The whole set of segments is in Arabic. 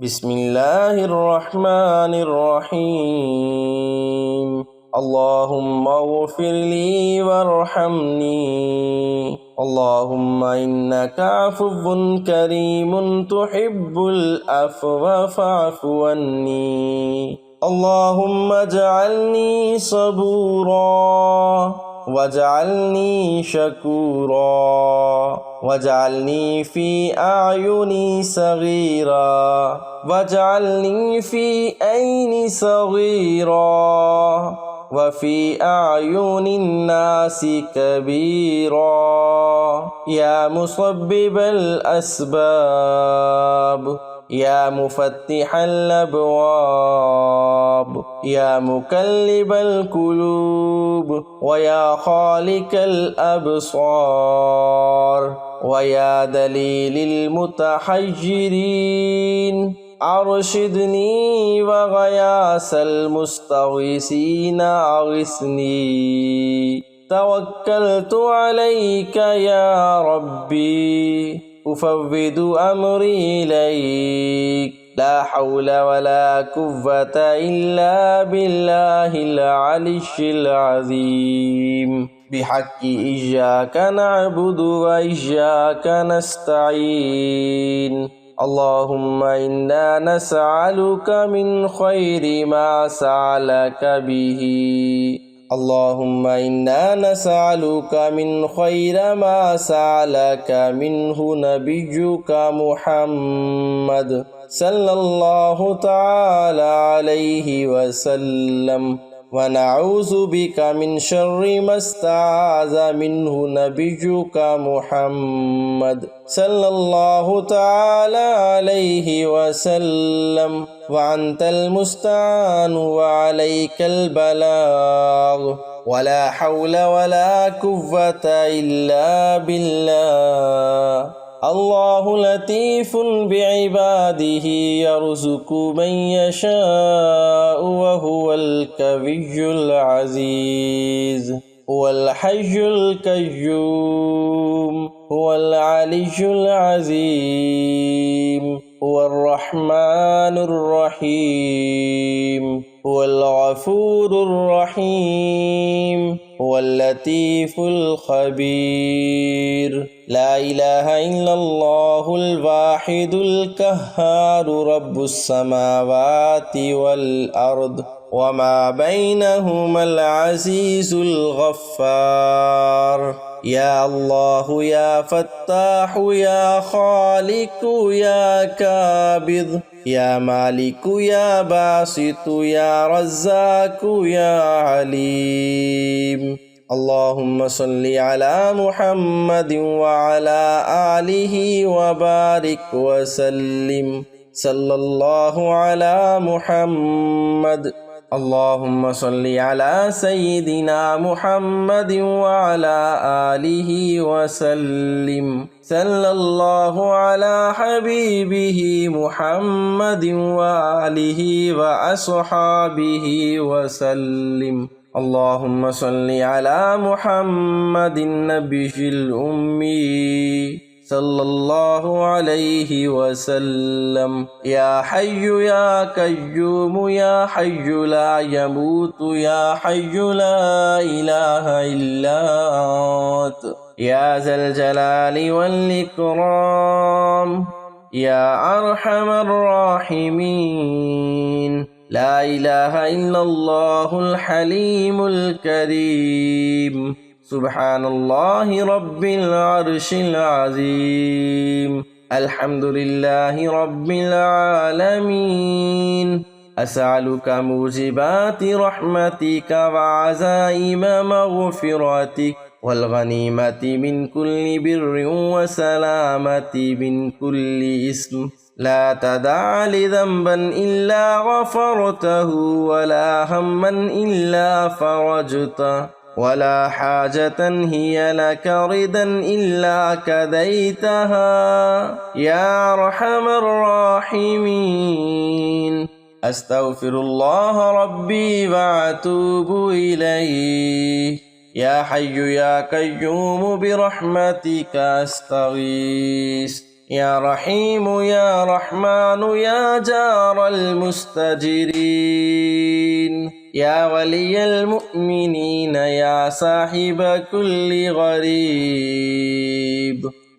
بسم الله الرحمن الرحيم اللهم اغفر لي وارحمني اللهم إنك عفو كريم تحب العفو فاعف عني اللهم اجعلني صبورا واجعلني شكورا واجعلني في أعيني صغيرا واجعلني في عيني صغيرا وفي أعين الناس كبيرا يا مسبب الأسباب يا مفتح الأبواب يا مقلب القلوب ويا خالق الأبصار ويا دليل المتحجرين أرشدني وغياث المستغيثين أغثني توكلت عليك يا ربي أفوض أمري إليك لا حول ولا قوة إلا بالله العلي العظيم بحق إياك نعبد وإياك نستعين اللهم إنا نسألك من خير ما سألك به اللهم إنا نسألك من خير ما سألك منه نبيك محمد صلى الله تعالى عليه وسلم ونعوذ بك من شر ما استعاذ منه نبيك محمد صلى الله تعالى عليه وسلم وأنت المستعان وعليك البلاغ ولا حول ولا قوة إلا بالله الله لطيف بعباده يرزق من يشاء وهو القوي العزيز هو الحي القيوم هو العلي العظيم هو الرحمن الرحيم هو الغفور الرحيم هو اللطيف الخبير لا إله إلا الله الواحد القهار رب السماوات والأرض وما بينهما العزيز الغفار يا الله يا فتاح يا خالق يا كابض يا مالك يا باسط يا رزاق يا عليم اللهم صل على محمد وعلى آله وبارك وسلم صلى الله على محمد اللهم صل على سيدنا محمد وعلى آله وسلم صلى الله على حبيبه محمد وآله وأصحابه وسلم اللهم صل على محمد النبي الأمي صلى الله عليه وسلم يا حي يا قيوم يا حي لا يموت يا حي لا إله إلا أنت يا ذا الجلال والإكرام يا أرحم الراحمين لا إله إلا الله الحليم الكريم سبحان الله رب العرش العظيم الحمد لله رب العالمين أسألك موجبات رحمتك وعزائم مغفرتك والغنيمة من كل بر وسلامة من كل اسم لا تدع لذنبا إلا غفرته ولا هما إلا فرجته ولا حاجة هي لك ردا إلا كديتها يا أرحم الراحمين أستغفر الله ربي وأتوب إليه يا حي يا قيوم برحمتك أستغيث يا رحيم يا رحمن يا جار المستجرين يا ولي المؤمنين يا صاحب كل غريب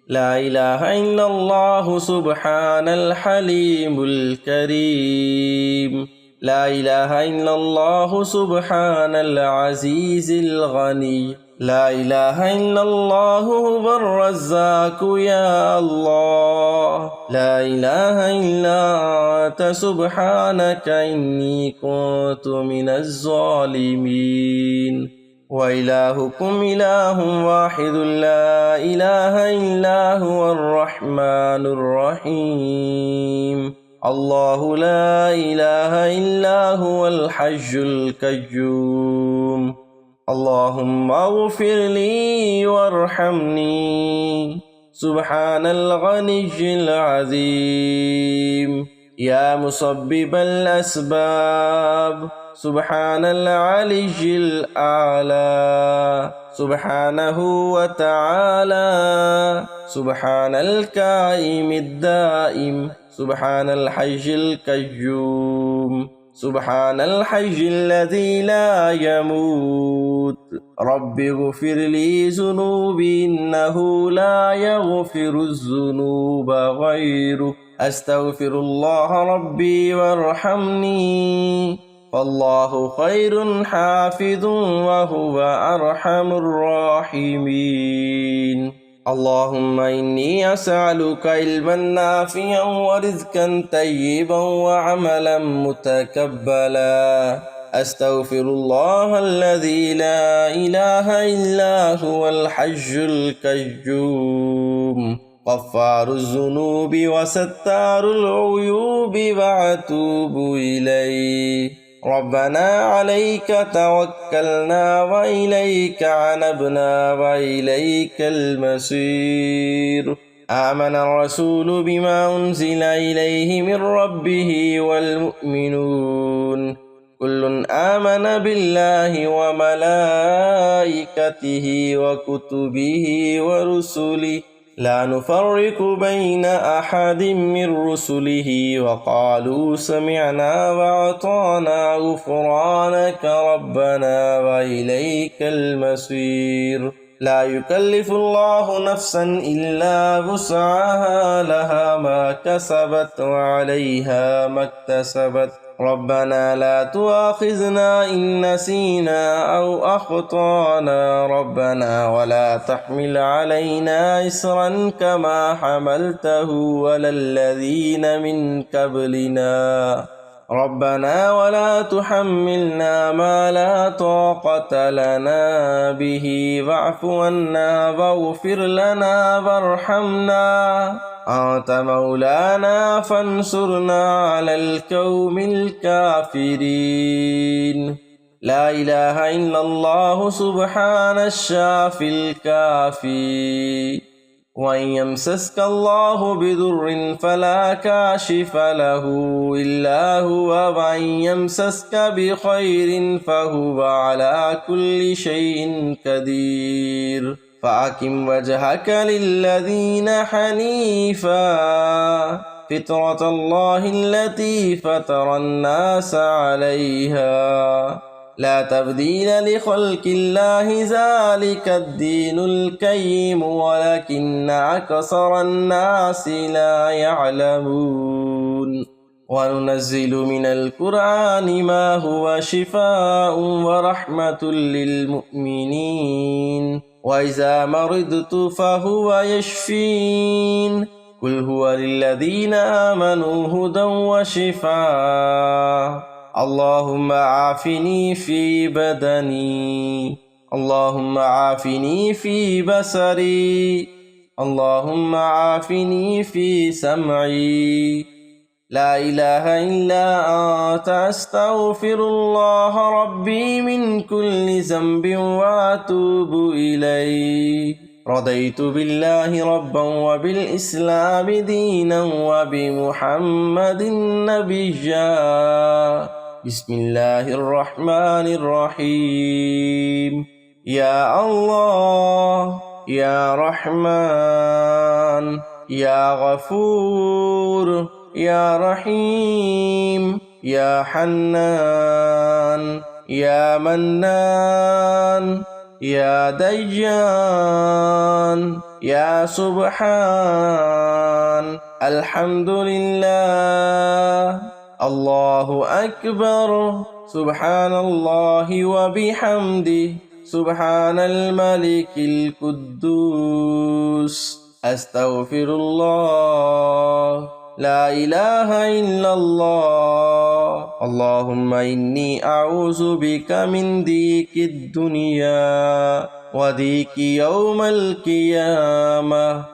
لا إله إلا الله سبحان الحليم الكريم لا إله إلا الله سبحان العزيز الغني لا إله إلا الله هو الرزاق يا الله لا إله إلا أنت سبحانك إني كنت من الظالمين وإلهكم إله واحد لا إله إلا هو الرحمن الرحيم الله لا إله إلا هو الحي القيوم اللهم اغفر لي وارحمني سبحان الغني العظيم يا مسبب الأسباب سبحان العلي الأعلى سبحانه وتعالى سبحان الكائم الدائم سبحان الحي القيوم سبحان الحي الذي لا يموت رب اغفر لي ذنوبي إنه لا يغفر الذنوب غيرك أستغفر الله ربي وارحمني فالله خير حافظ وهو أرحم الراحمين اللهم إني أسألك علما نافعا ورزقا طيبا وعملا متقبلا أستغفر الله الذي لا إله إلا هو الحي القيوم غفار الذنوب وستار العيوب وأتوب إليه ربنا عليك توكلنا وإليك عنبنا وإليك المصير آمن الرسول بما أنزل إليه من ربه والمؤمنون كل آمن بالله وملائكته وكتبه ورسله لا نفرق بين أحد من رسله وقالوا سمعنا وأطعنا غفرانك ربنا وإليك المصير لا يكلف الله نفسا إلا وسعها لها ما كسبت وعليها ما اكتسبت ربنا لا تؤاخذنا إن نسينا أو أخطأنا ربنا ولا تحمل علينا إصرا كما حملته على الذين من قبلنا ربنا ولا تحملنا ما لا طاقة لنا به واعف عنا واغفر لنا وارحمنا أنت مولانا فانصرنا على القوم الكافرين لا إله إلا الله سبحان الشافي الكافي وإن يمسسك الله بضر فلا كاشف له إلا هو وإن يمسسك بخير فهو على كل شيء قدير فأقم وجهك للذين حنيفا فطرة الله التي فطر الناس عليها لا تبديل لخلق الله ذلك الدين القيم ولكن أكثر الناس لا يعلمون وننزل من القرآن ما هو شفاء ورحمة للمؤمنين وإذا مرضت فهو يشفين قل هو للذين آمنوا هدى وشفاء اللهم عافني في بدني اللهم عافني في بصري اللهم عافني في سمعي لا إله إلا أنت أستغفر الله ربي من كل ذنب وأتوب إليه رضيت بالله ربا وبالإسلام دينا وبمحمد نبيا بسم الله الرحمن الرحيم يا الله يا رحمن يا غفور يا رحيم يا حنان يا منان يا ديان يا سبحان الحمد لله الله أكبر سبحان الله وبحمده سبحان الملك القدوس أستغفر الله لا إله إلا الله اللهم إني أعوذ بك من ضيق الدنيا وضيق يوم القيامة